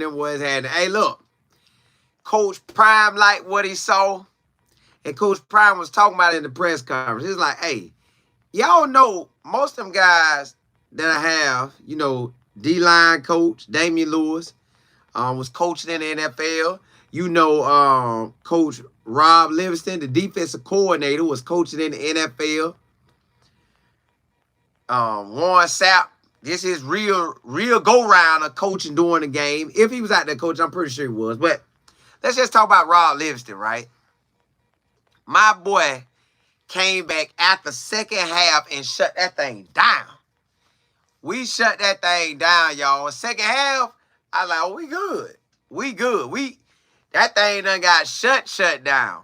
them was had. Hey, look, Coach Prime liked what he saw, and Coach Prime was talking about it in the press conference. He's like, hey, y'all know most of them guys that I have, D-line coach Damian Lewis was coaching in the NFL. Coach Rob Livingston, the defensive coordinator, was coaching in the NFL. Warren Sapp, this is real go-round of coaching during the game. If he was out there coaching, I'm pretty sure he was. But let's just talk about Rob Livingston, right? My boy came back after second half and shut that thing down. We shut that thing down, y'all. Second half, I was like, oh, we good. We good. That thing done got shut down.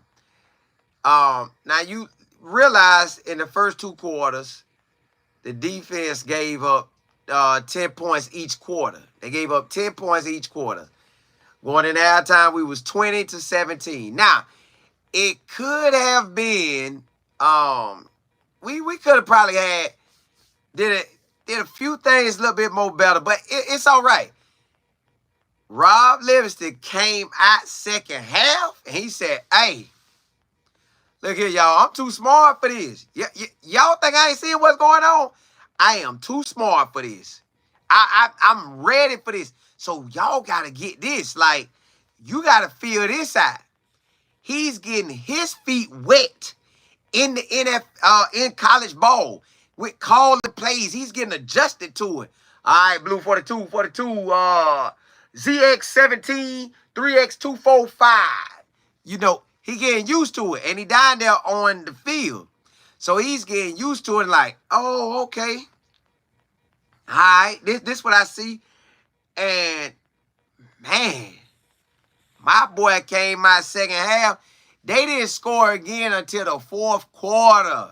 Now you realize in the first two quarters, the defense gave up 10 points each quarter. They gave up 10 points each quarter. Going in halftime, we was 20-17. Now, it could have been, we could have probably did a few things a little bit more better, but it's all right. Rob Livingston came out second half, and he said, hey, look here, y'all. I'm too smart for this. Y'all think I ain't seeing what's going on? I am too smart for this. I'm ready for this. So y'all got to get this. Like, you got to feel this out. He's getting his feet wet in the in college ball with calling plays. He's getting adjusted to it. All right, Blue 42, ZX17, 3X245. He getting used to it, and he down there on the field. So he's getting used to it like, oh, okay. All right, this what I see. And, man, my boy came out second half. They didn't score again until the fourth quarter.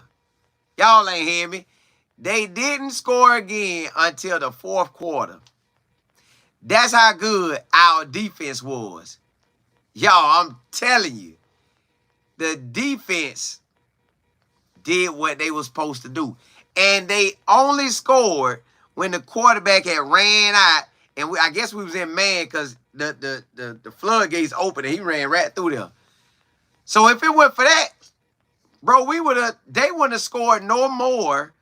Y'all ain't hear me. They didn't score again until the fourth quarter. That's how good our defense was. Y'all, I'm telling you. The defense did what they were supposed to do. And they only scored when the quarterback had ran out. And I guess we was in man because the floodgates opened and he ran right through there. So if it weren't for that, bro, they wouldn't have scored no more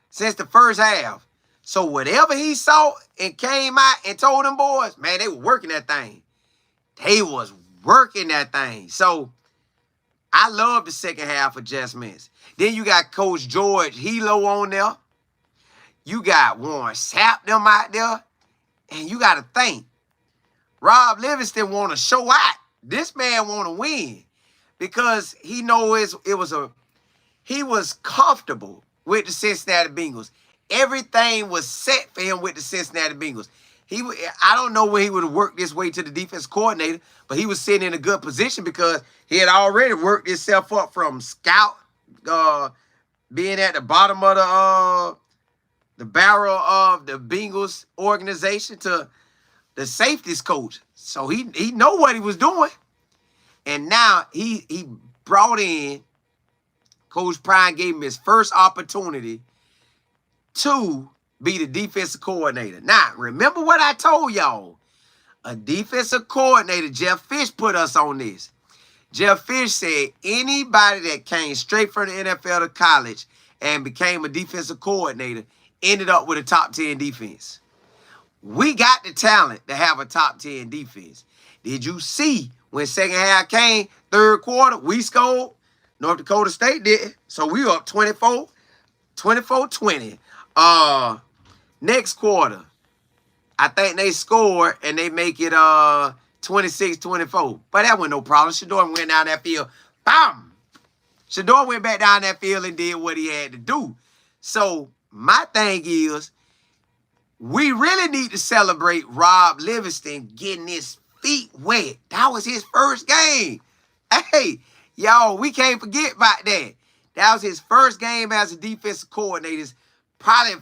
since the first half. So whatever he saw and came out and told them boys, man, they were working that thing. They was working that thing. So I love the second half adjustments. Then you got Coach George Hilo on there. You got Warren Sapp them out there. And you got to think, Rob Livingston want to show out. This man want to win because he knows he was comfortable with the Cincinnati Bengals. Everything was set for him with the Cincinnati Bengals. I don't know when he would have worked his way to the defense coordinator, but he was sitting in a good position because he had already worked himself up from scout, being at the bottom of the barrel of the Bengals organization to the safeties coach. So he know what he was doing. And now he brought in, Coach Prime gave him his first opportunity to be the defensive coordinator. Now, remember what I told y'all. A defensive coordinator, Jeff Fish, put us on this. Jeff Fish said anybody that came straight from the NFL to college and became a defensive coordinator ended up with a top 10 defense. We got the talent to have a top 10 defense. Did you see when second half came, third quarter, we scored? North Dakota State didn't. So we were up 24-20. Next quarter, I think they scored and they make it 26-24. But that wasn't no problem. Shador went down that field. Bam! Shador went back down that field and did what he had to do. So my thing is, we really need to celebrate Rob Livingston getting his feet wet. That was his first game. Hey, y'all, we can't forget about that. That was his first game as a defensive coordinator. Probably,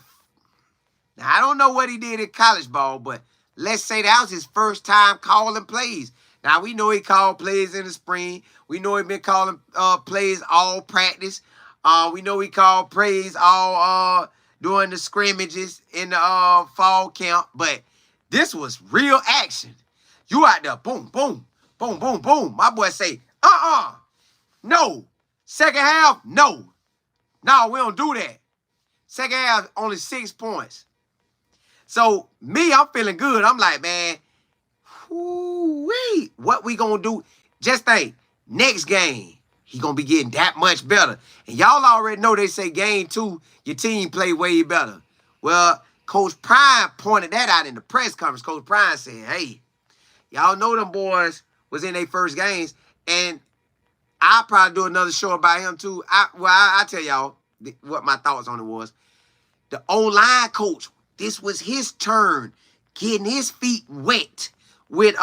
now I don't know what he did in college ball, but let's say that was his first time calling plays. Now, we know he called plays in the spring. We know he been calling plays all practice. We know he called plays all during the scrimmages in the fall camp. But this was real action. You out there, boom, boom, boom, boom, boom. My boy say, no. Second half, no. No, we don't do that. Second half, only 6 points. So, me, I'm feeling good. I'm like, man, whoo-wee, what we gonna do? Just think, next game, he gonna be getting that much better. And y'all already know they say game 2, your team play way better. Well, Coach Prime pointed that out in the press conference. Coach Prime said, hey, y'all know them boys was in their first games, and I'll probably do another show about him too. I tell y'all what my thoughts on it was. The O-line coach, this was his turn, getting his feet wet with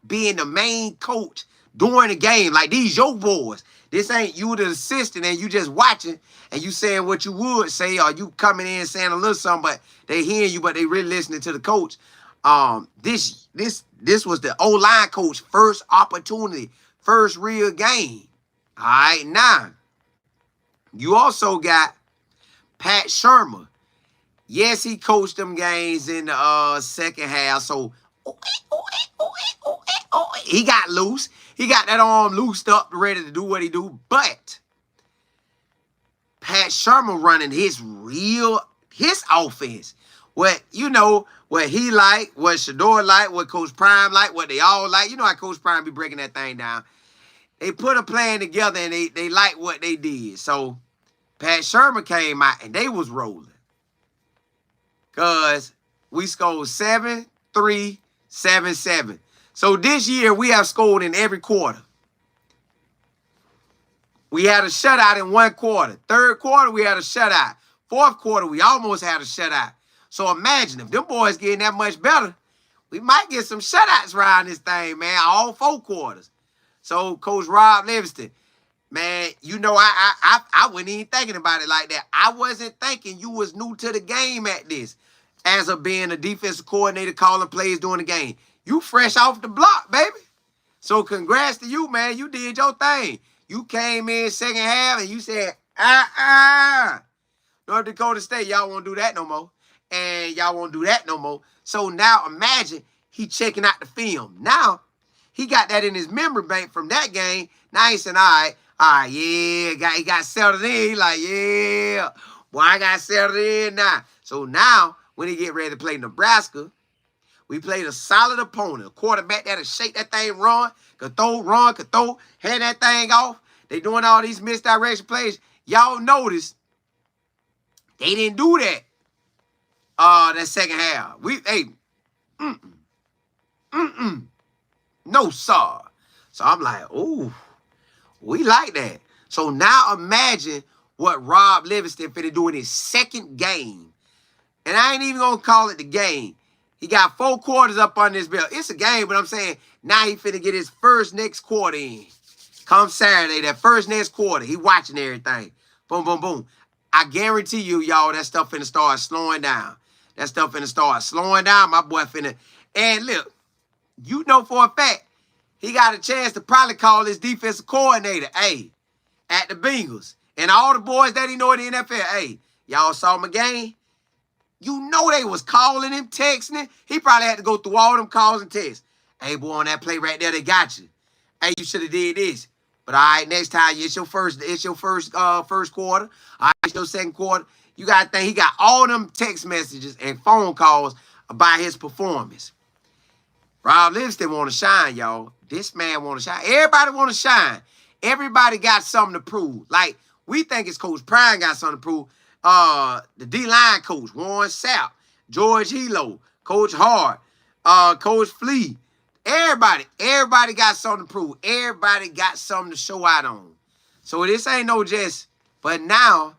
being the main coach during the game. Like, these your boys. This ain't you the assistant and you just watching and you saying what you would say, or you coming in saying a little something, but they hearing you, but they really listening to the coach. This was the O-line coach first opportunity, first real game. All right, now you also got Pat Shermer. Yes, he coached them games in the second half, so he got loose. He got that arm loosed up, ready to do what he do. But Pat Shermer running his offense. What he like, what Shador like, what Coach Prime like, what they all like. You know how Coach Prime be breaking that thing down. They put a plan together and they like what they did. So Pat Shermer came out and they was rolling. Because we scored 7-3, 7-7. So this year we have scored in every quarter. We had a shutout in one quarter. Third quarter, we had a shutout. Fourth quarter, we almost had a shutout. So imagine if them boys getting that much better, we might get some shutouts around this thing, man, all 4 quarters. So Coach Rob Livingston, man, I wasn't even thinking about it like that. I wasn't thinking you was new to the game at this as of being a defensive coordinator calling plays during the game. You fresh off the block, baby. So congrats to you, man. You did your thing. You came in second half and you said, North Dakota State, y'all won't do that no more. And y'all won't do that no more. So now imagine he checking out the film. Now, he got that in his memory bank from that game. Now he said, all right, yeah, he got settled in. He like, yeah, boy, I got settled in now. So now, when he get ready to play Nebraska, we played a solid opponent, a quarterback that'll shake that thing, could throw, hand that thing off. They doing all these misdirection plays. Y'all notice they didn't do that that second half. No, sir. So I'm like, ooh, we like that. So now imagine what Rob Livingston finna do in his second game. And I ain't even going to call it the game. He got 4 quarters up on this belt. It's a game, but I'm saying now he finna get his first next quarter in. Come Saturday, that first next quarter, he watching everything. Boom, boom, boom. I guarantee you, y'all, that stuff finna start slowing down. That stuff finna start slowing down. My boy finna... And look, you know for a fact, he got a chance to probably call his defensive coordinator, hey, at the Bengals. And all the boys that he know in the NFL, hey, y'all saw my game? You know they was calling him, texting him. He probably had to go through all them calls and texts. Hey, boy, on that play right there, they got you. Hey, you should have did this. But all right, next time, it's your first quarter. All right, it's your second quarter. You got to think he got all them text messages and phone calls about his performance. Rob Livingston want to shine, y'all. This man want to shine. Everybody want to shine. Everybody got something to prove. Like, we think it's Coach Prime got something to prove. The D-line coach, Warren Sapp, George Hilo, Coach Hart, Coach Flea. Everybody got something to prove. Everybody got something to show out on. So this ain't no just, but now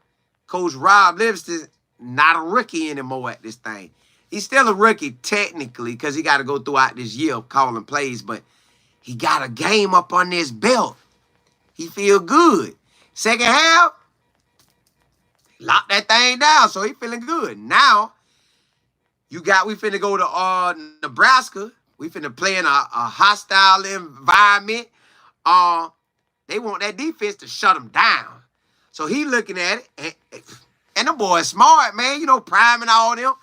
Coach Rob Livingston not a rookie anymore at this thing. He's still a rookie technically because he got to go throughout this year calling plays, but he got a game up on his belt. He feel good. Second half, lock that thing down, so he feeling good. Now, we finna go to Nebraska. We finna play in a hostile environment. They want that defense to shut them down. So he looking at it, and the boy smart, man. You know, Prime and all them,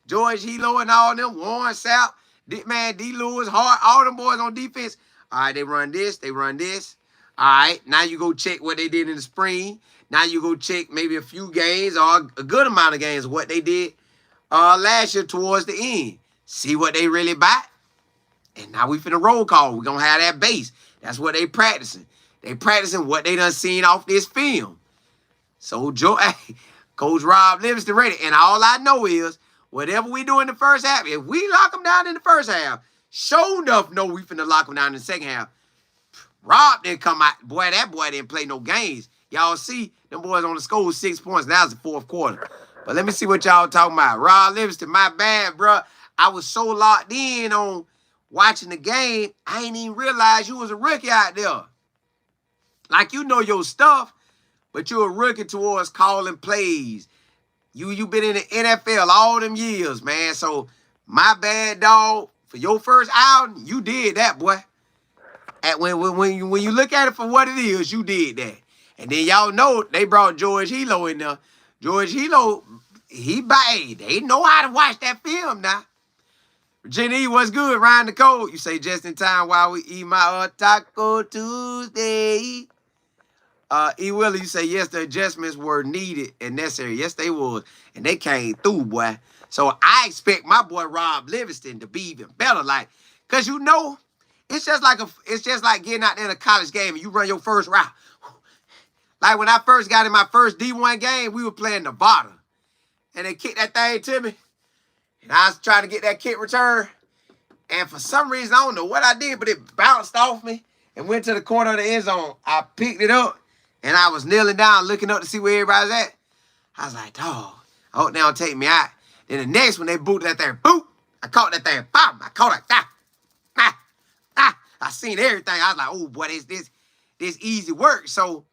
George Hilo and all them, Warren Sapp. Man, D. Lewis, Hart, all them boys on defense. All right, they run this, they run this. All right, now you go check what they did in the spring. Now you go check maybe a few games or a good amount of games, what they did last year towards the end. See what they really bought. And now we finna roll call. We're going to have that base. That's what they practicing. They practicing what they done seen off this film. So, Coach Rob Livingston ready. And all I know is, whatever we do in the first half, if we lock them down in the first half, sure enough know we finna lock them down in the second half. Rob didn't come out. Boy, that boy didn't play no games. Y'all see, them boys on the score 6 points. Now it's the fourth quarter. But let me see what y'all talking about. Rob Livingston, my bad, bro. I was so locked in on watching the game, I ain't even realize you was a rookie out there. Like, you know your stuff, but you're a rookie towards calling plays. You been in the NFL all them years, man. So, my bad, dog. For your first outing, you did that, boy. And when you look at it for what it is, you did that. And then y'all know they brought George Hilo in there. George Hilo, they know how to watch that film now. Jenny, what's good? Ryan the Code. You say just in time while we eat my Taco Tuesday. E. Willie, you say yes, the adjustments were needed and necessary. Yes, they was. And they came through, boy. So I expect my boy Rob Livingston to be even better. Like, cause you know, it's just like getting out there in a college game and you run your first route. Like when I first got in my first D1 game, we were playing Nevada. And they kicked that thing to me. And I was trying to get that kick return. And for some reason, I don't know what I did, but it bounced off me and went to the corner of the end zone. I picked it up, and I was kneeling down, looking up to see where everybody's at. I was like, dog, I hope they don't take me out. Then the next one, they booted that thing. Boop! I caught that thing. Bam! I caught it. I seen everything. I was like, oh, boy, this easy work. So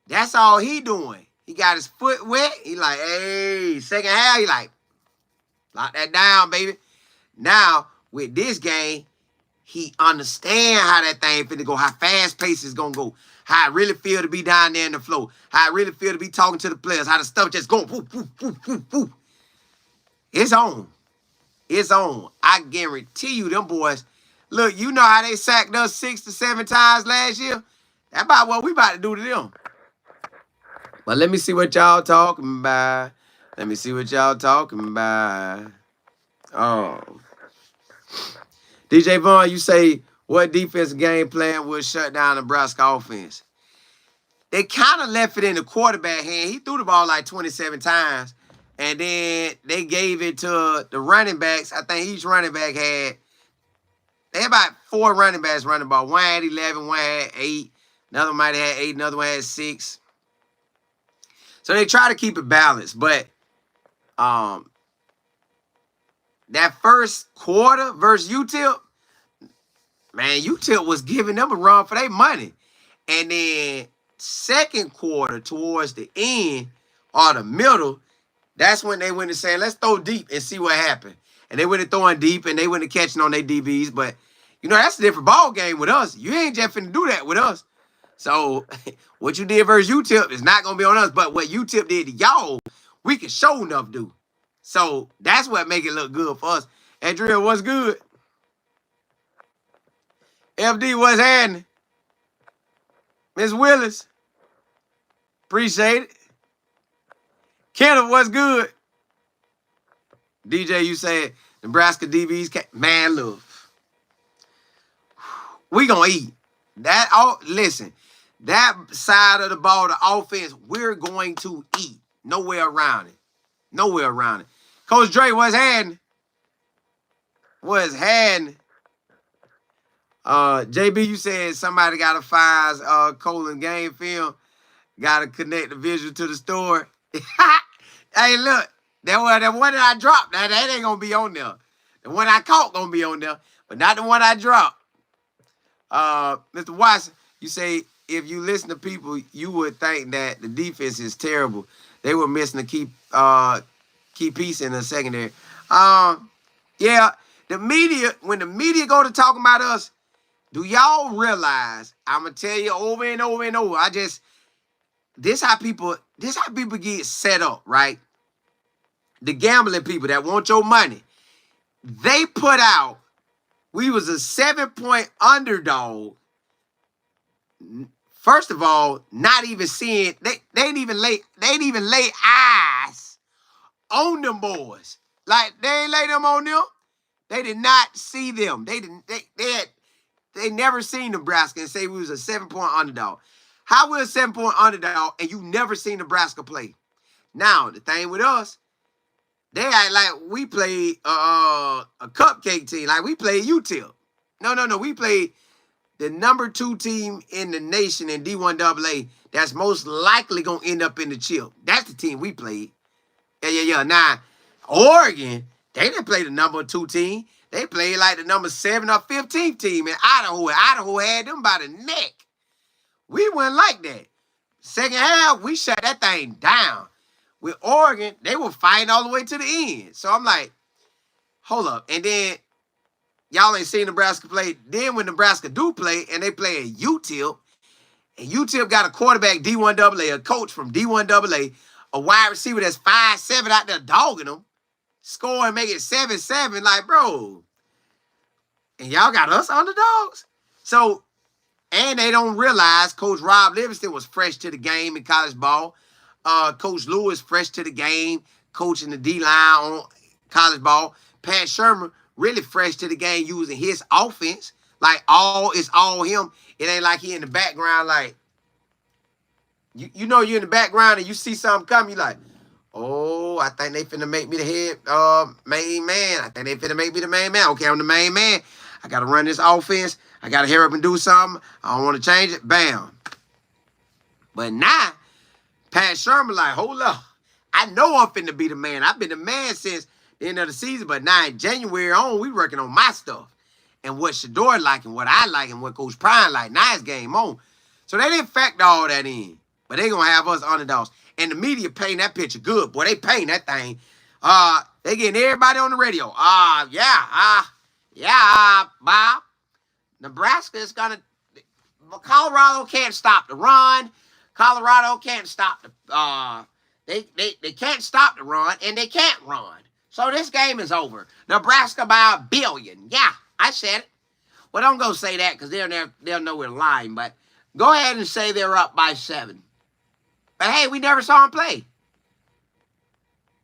that's all he doing. He got his foot wet. He like, hey, second half, he like, lock that down, baby. Now, with this game, he understand how that thing finna go, how fast pace is gonna go, how it really feel to be down there in the flow, how it really feel to be talking to the players, how the stuff just going, whoop, whoop, whoop, whoop, whoop. It's on. It's on. I guarantee you, them boys, look, you know how they sacked us 6 to 7 times last year? That's about what we about to do to them. But let me see what y'all talking about. Let me see what y'all talking about. Oh. DJ Vaughn, you say, what defensive game plan would shut down Nebraska offense? They kind of left it in the quarterback hand. He threw the ball like 27 times. And then they gave it to the running backs. I think each running back they had about 4 running backs running the ball. One had 11, one had 8. Another one might have had 8, another one had 6. So they try to keep it balanced. But that first quarter versus UTEP, man, UTEP was giving them a run for their money. And then second quarter towards the end or the middle, that's when they went to saying, let's throw deep and see what happened. And they went to throwing deep and they went to catching on their DBs. But, you know, that's a different ball game with us. You ain't just finna do that with us. So what you did versus UTEP is not going to be on us. But what UTEP did to y'all, we can show enough do. So that's what make it look good for us. Andrea, what's good? FD, what's happening? Miss Willis, appreciate it. Kenneth, what's good? DJ, you said Nebraska DBs, man, look. We gonna eat. Listen, that side of the ball, the offense, we're going to eat. Nowhere around it. Nowhere around it. Coach Dre, what's happening? What's happening? JB, you said somebody got to find Colin game film. Got to connect the visual to the story. Hey, look, that one that I dropped, that ain't going to be on there. The one I caught going to be on there, but not the one I dropped. Mr. Watson, you say if you listen to people, you would think that the defense is terrible. They were missing a key piece in the secondary. Yeah, the media, when the media go to talking about us, do y'all realize, I'm going to tell you over and over and over, this how people get set up, right? The gambling people that want your money, they put out We was a 7-point underdog. First of all, not even seeing they didn't even lay eyes on them boys. Like they ain't lay them on them. They did not see them. They never seen Nebraska and say we was a 7-point underdog. How we a 7-point underdog and you never seen Nebraska play? Now the thing with us, they act like we played a cupcake team, like we played UTEP. No. We played the number 2 team in the nation in D1AA that's most likely gonna end up in the chip. That's the team we played. Yeah. Now, Oregon, they didn't play the number 2 team. They played like the number 7 or 15th team in Idaho. Idaho had them by the neck. We went like that. Second half, we shut that thing down. With Oregon, they were fighting all the way to the end. So I'm like, hold up. And then y'all ain't seen Nebraska play. Then when Nebraska do play, and they play at UTEP, and UTEP got a quarterback D1AA, a coach from D1AA, a wide receiver that's 5'7" out there dogging them, score and make it 7-7. Like, bro. And y'all got us underdogs. So, and they don't realize Coach Rob Livingston was fresh to the game in college ball. Coach Lewis fresh to the game, coaching the D-line on college ball. Pat Shermer really fresh to the game using his offense. Like, it's all him. It ain't like he in the background like, you know you're in the background and you see something coming, you like, oh, I think they finna make me the head main man. I think they finna make me the main man. Okay, I'm the main man. I got to run this offense. I got to hurry up and do something. I don't want to change it. Bam. But now, Pat Shermer like, hold up. I know I'm finna be the man. I've been the man since the end of the season, but now in January on, we working on my stuff. And what Shador like and what I like and what Coach Prime like. Now it's game on. So they didn't factor all that in. But they going to have us underdogs. And the media paint that picture good. Boy, they paint that thing. They getting everybody on the radio. Bob. Nebraska is going to... Colorado can't stop the run. Colorado can't stop the... They can't stop the run, and they can't run. So this game is over. Nebraska by 1 billion. Yeah, I said it. Well, don't go say that because they'll know we're lying. But go ahead and say they're up by 7. But hey, we never saw them play.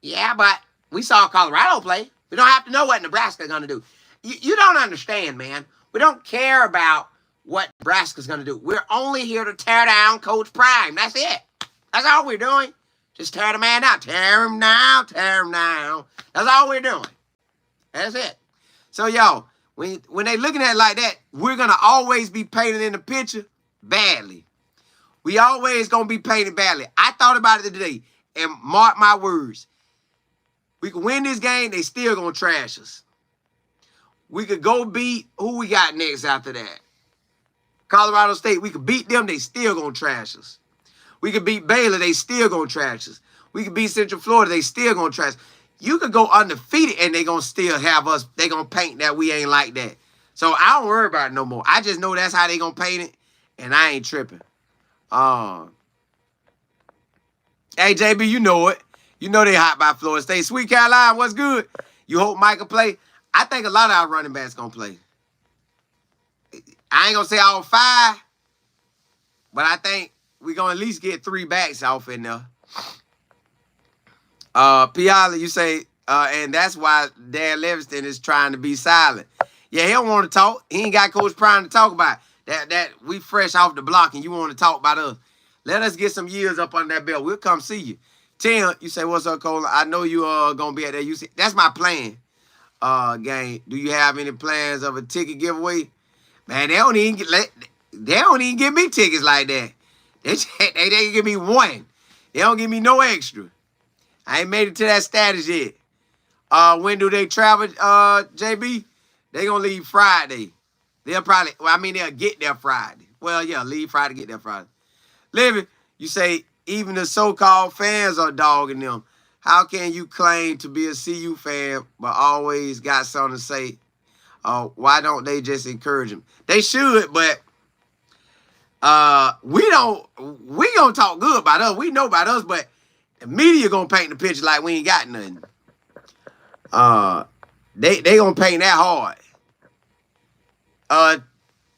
Yeah, but we saw Colorado play. We don't have to know what Nebraska's going to do. You don't understand, man. We don't care about what Nebraska's going to do. We're only here to tear down Coach Prime. That's it. That's all we're doing. Just tear the man down. Tear him down. Tear him down. That's all we're doing. That's it. So, y'all, when they looking at it like that, we're going to always be painted in the picture badly. We always going to be painted badly. I thought about it today, and mark my words. We can win this game, they still going to trash us. We could go beat, who we got next after that? Colorado State, we could beat them, they still going to trash us. We could beat Baylor, they still going to trash us. We could beat Central Florida, they still going to trash us. You could go undefeated, and they going to still have us. They going to paint that we ain't like that. So I don't worry about it no more. I just know that's how they going to paint it, and I ain't tripping. Hey, JB, you know it. You know they hot by Florida State. Sweet Carolina, what's good? You hope Mike will play? I think a lot of our running backs going to play. I ain't going to say all 5, but I think we're going to at least get 3 backs off in there. Piala, you say, and that's why Dan Livingston is trying to be silent. Yeah, he don't want to talk. He ain't got Coach Prime to talk about. That we fresh off the block and you want to talk about us. Let us get some years up on that belt. We'll come see you. Tim, you say, what's up, Cole? I know you are going to be at that. You see, that's my plan, gang. Do you have any plans of a ticket giveaway? Man, they don't even give me tickets like that. They give me 1. They don't give me no extra. I ain't made it to that status yet. When do they travel, JB? They going to leave Friday. They'll get there Friday. Well, yeah, leave Friday, get there Friday. Living, you say, even the so-called fans are dogging them. How can you claim to be a CU fan but always got something to say? Why don't they just encourage them? They should, but we gonna talk good about us. We know about us, but the media gonna paint the picture like we ain't got nothing. They gonna paint that hard.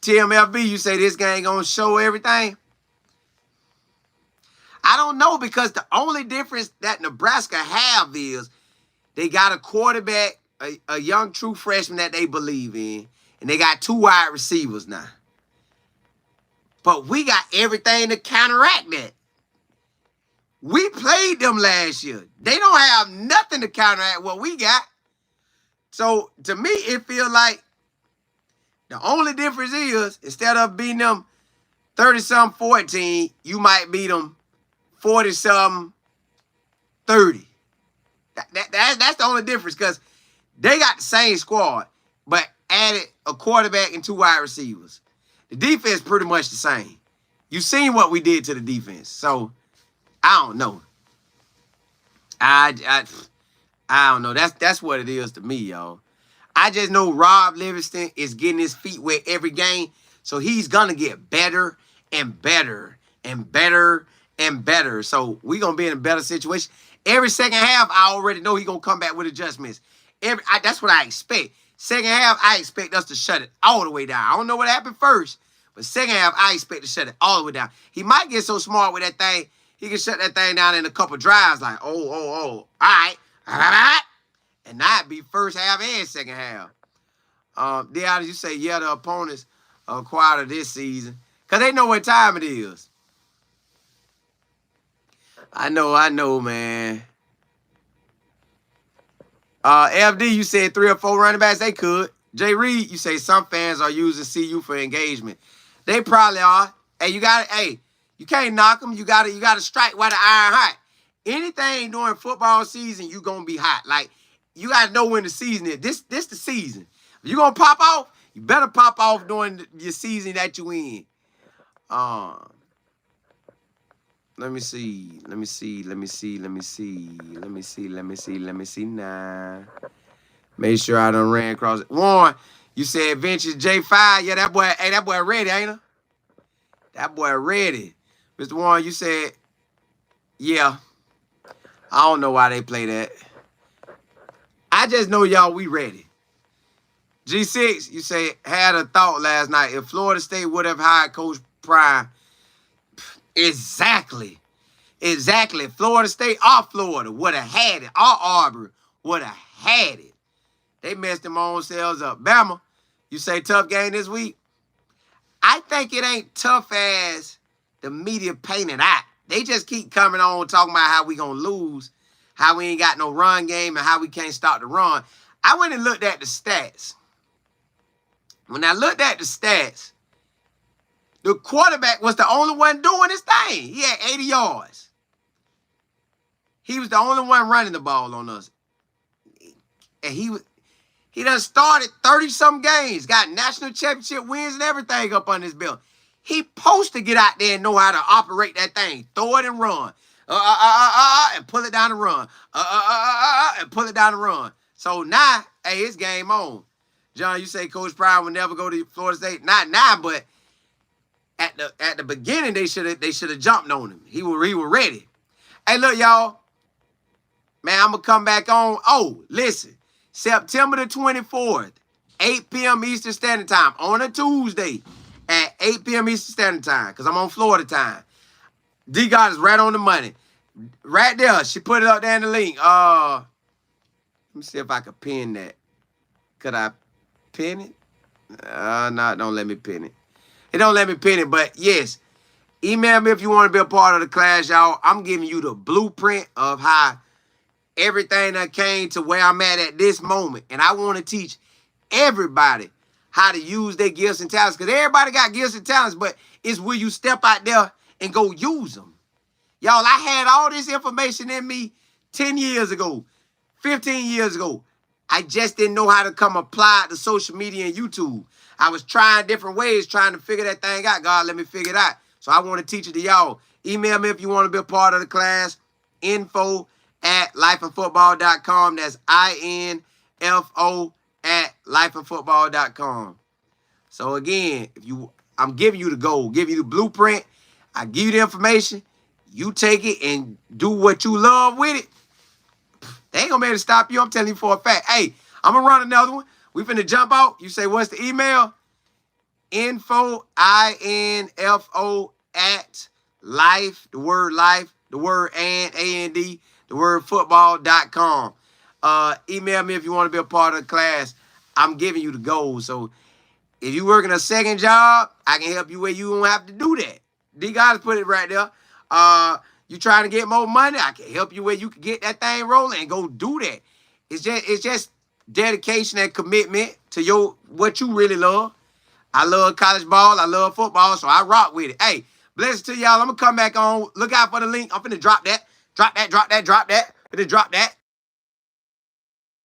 TMFB, you say this game gonna show everything? I don't know, because the only difference that Nebraska have is they got a quarterback, a young true freshman that they believe in, and they got 2 wide receivers now. But we got everything to counteract that. We played them last year. They don't have nothing to counteract what we got. So to me, it feels like the only difference is, instead of beating them 30-something 14, you might beat them 40-something 30. That's the only difference, because they got the same squad, but added a quarterback and 2 wide receivers. The defense pretty much the same. You seen what we did to the defense. So, I don't know. I don't know. That's what it is to me, y'all. I just know Rob Livingston is getting his feet wet every game, so he's going to get better and better and better and better. So, we're going to be in a better situation. Every second half, I already know he's going to come back with adjustments. That's what I expect. Second half, I expect us to shut it all the way down. I don't know what happened first, but second half, I expect to shut it all the way down. He might get so smart with that thing, he can shut that thing down in a couple drives, like, all right. And not be first half and second half. Deion, you say, yeah, the opponents are quieter this season, because they know what time it is. I know, man. FD, you said 3 or 4 running backs. They could. Jay Reed, you say some fans are using CU for engagement. They probably are. Hey, you can't knock them. You gotta strike while the iron hot. Anything during football season, you gonna be hot. Like, you gotta know when the season is. This the season. If you gonna pop off, you better pop off during your season that you in. Let me see now. Make sure I done ran across it. Warren, you said Vintage J5. Yeah, that boy ready, ain't he? That boy ready. Mr. Warren, you said, yeah. I don't know why they play that. I just know y'all, we ready. G6, you say, had a thought last night. If Florida State would have hired Coach Prime, Exactly. Florida State or Florida would have had it. Or Auburn would have had it. They messed them own selves up. Bama, you say tough game this week? I think it ain't tough as the media painted out. They just keep coming on talking about how we going to lose, how we ain't got no run game, and how we can't stop the run. I went and looked at the stats. When I looked at the stats, the quarterback was the only one doing his thing. He had 80 yards. He was the only one running the ball on us. And he done started 30-some games, got national championship wins and everything up on his belt. He supposed to get out there and know how to operate that thing. Throw it and run. And pull it down the run. And pull it down the run. So now, hey, it's game on. John, you say Coach Prime will never go to Florida State. Not now, but at the beginning, they should have jumped on him. He was ready. Hey, look, y'all. Man, I'm going to come back on. Oh, listen. September the 24th, 8 p.m. Eastern Standard Time on a Tuesday at 8 p.m. Eastern Standard Time, because I'm on Florida time. D-God is right on the money. Right there. She put it up there in the link. Let me see if I can pin that. Could I pin it? No, don't let me pin it. It don't let me pin it, but yes. Email me if you want to be a part of the class, y'all. I'm giving you the blueprint of how everything that came to where I'm at this moment. And I want to teach everybody how to use their gifts and talents. Because everybody got gifts and talents, but it's where you step out there and go use them. Y'all, I had all this information in me 10 years ago, 15 years ago. I just didn't know how to come apply it to social media and YouTube. I was trying different ways, trying to figure that thing out. God, let me figure it out. So I want to teach it to y'all. Email me if you want to be a part of the class. info@lifeandfootball.com. That's info@lifeandfootball.com. So again, I'm giving you the goal, give you the blueprint. I give you the information. You take it and do what you love with it. They ain't gonna be able to stop you. I'm telling you for a fact. Hey, I'm gonna run another one. We finna jump out. You say, what's the email? info at life, the word life, the word and the word football.com. Email me if you want to be a part of the class. I'm giving you the goals. So if you working a second job, I can help you where you don't have to do that. D guys put it right there. You trying to get more money, I can help you where you can get that thing rolling and go do that. It's just dedication and commitment to what you really love. I love college ball. I love football, so I rock with it. Hey, blessings to y'all. I'm going to come back on. Look out for the link. I'm finna drop that. Drop that, drop that, drop that. Finna drop that.